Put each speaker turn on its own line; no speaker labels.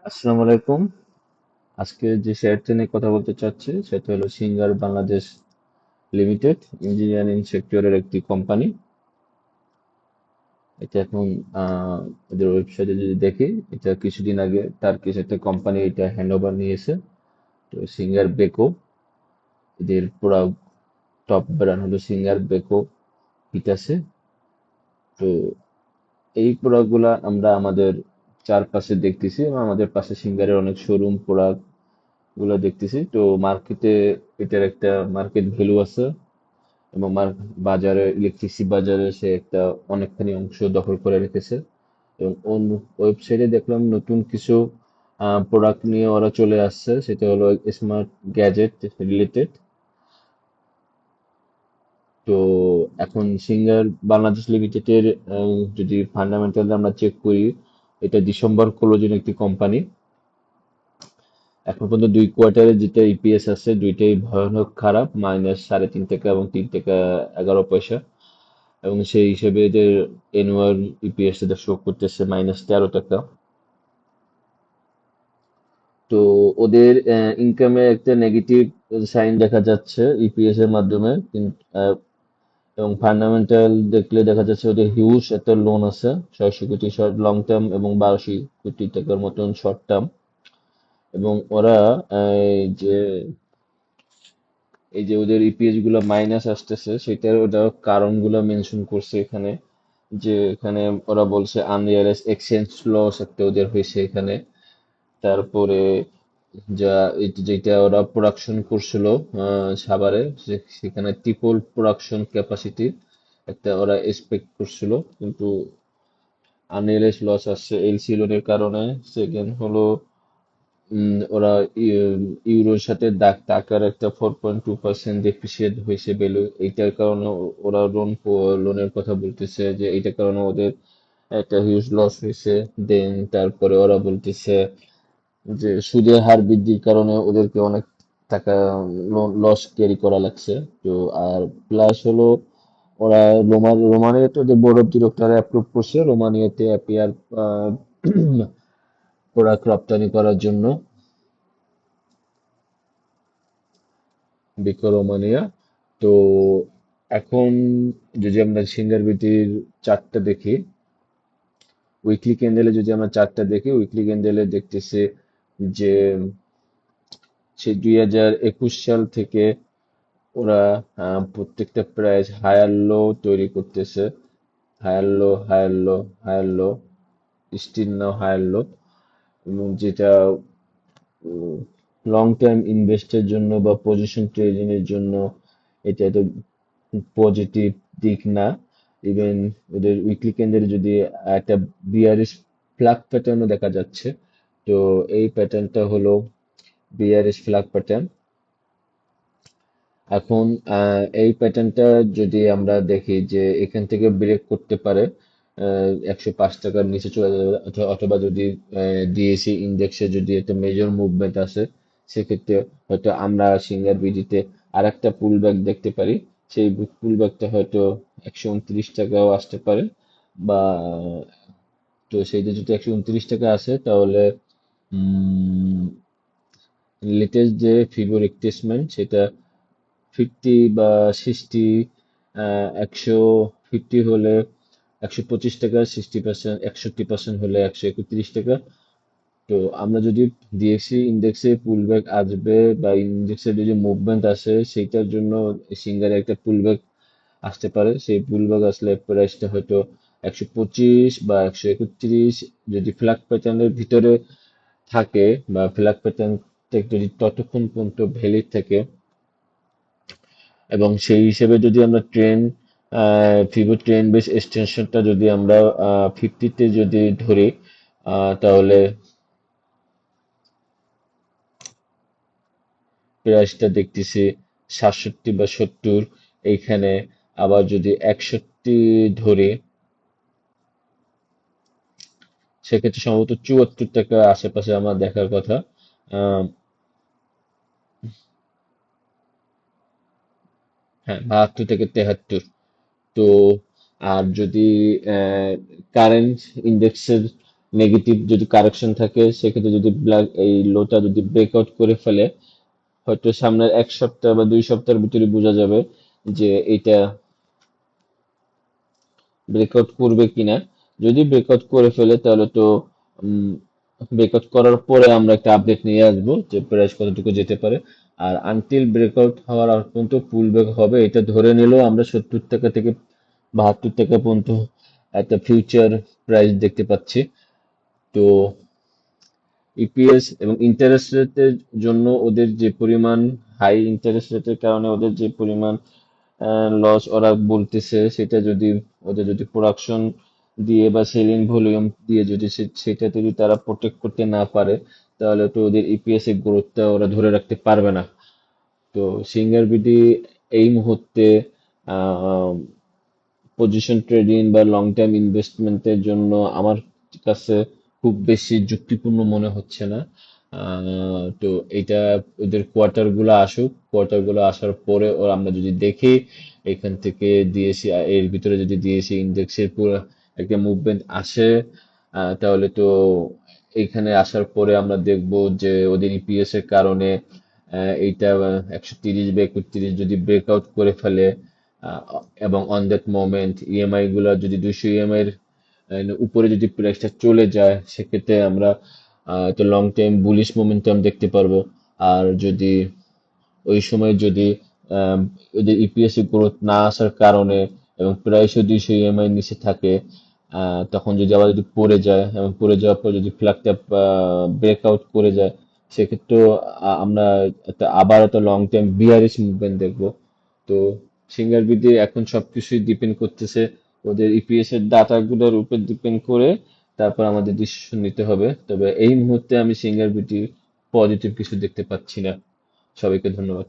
আসসালামু আলাইকুম। আজকে যে শেয়ারটা নিয়ে কথা বলতে চাচ্ছি সেটা হলো সিঙ্গার বাংলাদেশ লিমিটেড, ইঞ্জিনিয়ারিং সেক্টরের একটি কোম্পানি। এটা এখন ওদের ওয়েবসাইটে যদি দেখি, এটা কিছুদিন আগে টার্কিশ একটা কোম্পানি এটা হ্যান্ড ওভার নিয়েছে। তো সিঙ্গার বেকো, এদের পুরা টপ ব্র্যান্ড হলো সিঙ্গার বেকো হিটাসে। তো এই প্রোডাক্ট গুলা আমরা আমাদের চারপাশে দেখতেছি এবং আমাদের পাশে সিঙ্গারের অনেক শোরুম প্রোডাক্ট গুলো দেখতেছি। তো মার্কেটে এটার একটা মার্কেট ভ্যালু আছে এবং বাজারে, ইলেকট্রিসিটি বাজারে সে একটা অনেকখানি অংশ দখল করে রেখেছে। এবং অন্য ওয়েবসাইটে দেখলাম নতুন কিছু প্রোডাক্ট নিয়ে ওরা চলে আসছে, সেটা হলো স্মার্ট গ্যাজেট রিলেটেড। তো এখন সিঙ্গার বাংলাদেশ লিমিটেডের যদি ফান্ডামেন্টাল আমরা চেক করি, এটা ডিসেম্বর ক্লোজিং একটি কোম্পানি। এখন পর্যন্ত 2 কোয়ার্টারে যেটা ইপিএস আছে, দুইটাই ভয়ানক খারাপ, -3.5 টাকা এবং 3 টাকা 11 পয়সা। এবং সেই হিসেবে এদের অ্যানুয়াল ইপিএস এটা শো করতেছে -13 টাকা। তো ওদের ইনকামে একটা নেগেটিভ সাইন দেখা যাচ্ছে ইপিএস এর মাধ্যমে, কিন্তু এবং ফান্ডামেন্টাল দেখলে দেখা যাচ্ছে ওদের হিউজ একটা লোন আছে, 600 কোটি শর্ট লং টার্ম এবং 1200 কোটি টাকার মতন শর্ট টার্ম। এবং ওরা যে ওদের ইপিএস গুলো মাইনাস আসতেছে, সেটার ওরা কারণগুলো মেনশন করছে এখানে। যে এখানে ওরা বলছে আনরিয়ালাইজ এক্সচেঞ্জ লস একটা ওদের হয়েছে এখানে। তারপরে যা যেটা ওরা প্রোডাকশন করছিল সাভারে, সেখানে ট্রিপল প্রোডাকশন ক্যাপাসিটি একটা ওরা এক্সপেক্ট করছিল, কিন্তু আনরিয়ালাইজ লস আসছে এলসি লোনের কারণে। সেকেন্ড হলো ওরা ইউরোর সাথে টাকার একটা 4.2% ডেপ্রিসিয়েট হয়েছে ভ্যালু, এইটার কারণে ওরা লোনের কথা বলতেছে যে এইটার কারণে ওদের একটা হিউজ লস হয়েছে। দেন তারপরে ওরা বলতেছে যে সুদের হার বৃদ্ধির কারণে ওদেরকে অনেক টাকা লস ক্যারি করা লাগছে। তো আর প্লাস হলো ওরা রোমানিয়াতে ওদের বোর্ড অফ ডিরেক্টর অ্যাপ্রুভ করছে রোমানিয়াতে অ্যাপিয়ার প্রোডাক্ট রপ্তানি করার জন্য, বিকো রোমানিয়া। তো এখন যদি আমরা সিঙ্গার বিটির চার্টটা দেখি, উইকলি ক্যান্ডেলে যদি আমরা চার্টটা দেখি, উইকলি ক্যান্ডেলে দেখতেছি যে সেই 2021 সাল থেকে ওরা প্রত্যেকটা প্রাইস হায়ার লো তৈরি করতেছে, higher low, higher low, higher low, still now higher low. এবং যেটা লং টার্ম ইনভেস্টের জন্য বা পজিশন ট্রেডিং এর জন্য এটা তো পজিটিভ দিক না। ইভেন ওদের উইকলি ক্যান্ডেলে যদি একটা বিয়ারিশ ফ্ল্যাগ প্যাটার্নও দেখা যাচ্ছে। তো এই প্যাটার্নটা হলো বিয়ারিশ ফ্ল্যাগ প্যাটার্ন। এখন এই প্যাটার্নটা যদি আমরা দেখি যে এখান থেকে ব্রেক করতে পারে, 105 টাকার নিচে চলে যাবে, অথবা যদি ডিএসি ইন্ডেক্সে যদি একটা মেজর মুভমেন্ট আসে, সেক্ষেত্রে হয়তো আমরা সিঙ্গার বিডিতে আর একটা পুল ব্যাক দেখতে পারি। সেই পুল ব্যাকটা হয়তো 129 টাকাও আসতে পারে। বা তো সেইটা যদি 129 টাকা আসে, তাহলে লেটেস্ট যে ফিবো রিট্রেসমেন্ট সেটা 50 বা 60, 150 হলে 125 টাকা, 60%, 61% হলে 131 টাকা। তো আমরা যদি ডিএক্সি ইন্ডেক্সে পুলব্যাক আসবে বা ইন্ডেক্সে যদি মুভমেন্ট আসে, সেইটার জন্য সিঙ্গারে একটা পুলব্যাক আসতে পারে। সেই পুলব্যাক আসলে প্রাইসটা হয়তো 125 বা 131, যদি ফ্ল্যাগ প্যাটার্নের ভিতরে থাকে বা ফ্ল্যাগ প্যাটার্ন যদি ততক্ষণ পর্যন্ত ভ্যালিড থাকে, এবং সেই হিসেবে যদি আমরা ফিবো ট্রেন বেস এক্সটেনশনটা যদি আমরা 50-তে যদি ধরি, তাহলে প্রাইসটা দেখতেছি 67 বা 70 এইখানে। আবার যদি 61 ধরি, সেক্ষেত্রে সম্ভবত 74 টাকা আশেপাশে আমার দেখার কথা। আহ, হ্যাঁ, 72 থেকে 73। তো আর যদি কারেন্ট ইন্ডেক্সের নেগেটিভ যদি কারেকশন থাকে সেক্ষেত্রে যদি ব্ল্যাক এই লোটা যদি ব্রেকআউট করে ফেলে, হয়তো সামনের 1 সপ্তাহ বা 2 সপ্তাহের ভিতরে বোঝা যাবে যে এটা ব্রেকআউট করবে কিনা। যদি ব্রেকআউট করে ফেলে তাহলে তো ব্রেকআউট করার পরে আমরা একটা আপডেট নিয়ে আসবো যে প্রাইস কতটুকু যেতে পারে। আর আনটিল ব্রেকআউট হওয়ার আগ পর্যন্ত পুল ব্যাক হবে এটা ধরে নিলেও আমরা 70 টাকা থেকে 72 টাকা পর্যন্ত একটা ফিউচার প্রাইস দেখতে পাচ্ছি। তো ইপিএস এবং ইন্টারেস্ট রেটের জন্য ওদের যে পরিমাণ হাই ইন্টারেস্ট রেটের কারণে ওদের যে পরিমাণ লস ওরা বলতেছে, সেটা যদি ওদের যদি প্রোডাকশন দিয়ে বা সেলিং ভলিউম দিয়ে যদি সেটা যদি তারা প্রোটেক্ট করতে না পারে, তাহলে তো ওদের ইপিএস এর গ্রোথটা ওরা ধরে রাখতে পারবে না। তো সিঙ্গার বিডি এই মুহূর্তে পজিশন ট্রেডিং বা লং টার্ম ইনভেস্টমেন্টের জন্য আমার কাছে খুব বেশি যুক্তিপূর্ণ মনে হচ্ছে না। তো এটা ওদের কোয়ার্টার গুলো আসুক, কোয়ার্টার গুলো আসার পরে ওর আমরা যদি দেখি এখান থেকে ডিএসি এর ভিতরে যদি ডিএসি ইন্ডেক্সের পুরো একটা মুভমেন্ট আসে, তাহলে তো এইখানে আসার পরে আমরা দেখব যে ওদের ইপিএস এর কারণে এইটা 130 বা 31 যদি ব্রেকআউট করে ফেলে, আহ, এবং অন দ্যাট মোমেন্ট ইএমআই গুলা যদি 200 ইএমআই এর উপরে যদি প্রাইসটা চলে যায়, সেক্ষেত্রে আমরা একটা লং টাইম বুলিশ মোমেন্টাম দেখতে পারবো। আর যদি ওই সময় যদি আম, ওদের ইপিএস এর গ্রোথ না আসার কারণে এবং প্রায়শই 200 ইএমআই নিচে থাকে, তখন যদি আবার যদি পড়ে যায় এবং পড়ে যাওয়ার পর যদি ফ্ল্যাগটা ব্রেকআউট করে যায়, সেক্ষেত্রেও আমরা আবার একটা লং টাইম বিয়ারিশ মুভমেন্ট দেখবো। তো সিঙ্গার বিডি এখন সবকিছুই ডিপেন্ড করতেছে ওদের ইপিএস এর ডাটাগুলোর উপর ডিপেন্ড করে, তারপর আমাদের ডিসিশন নিতে হবে। তবে এই মুহূর্তে আমি সিঙ্গার বিডি পজিটিভ কিছু দেখতে পাচ্ছি না। সবাইকে ধন্যবাদ।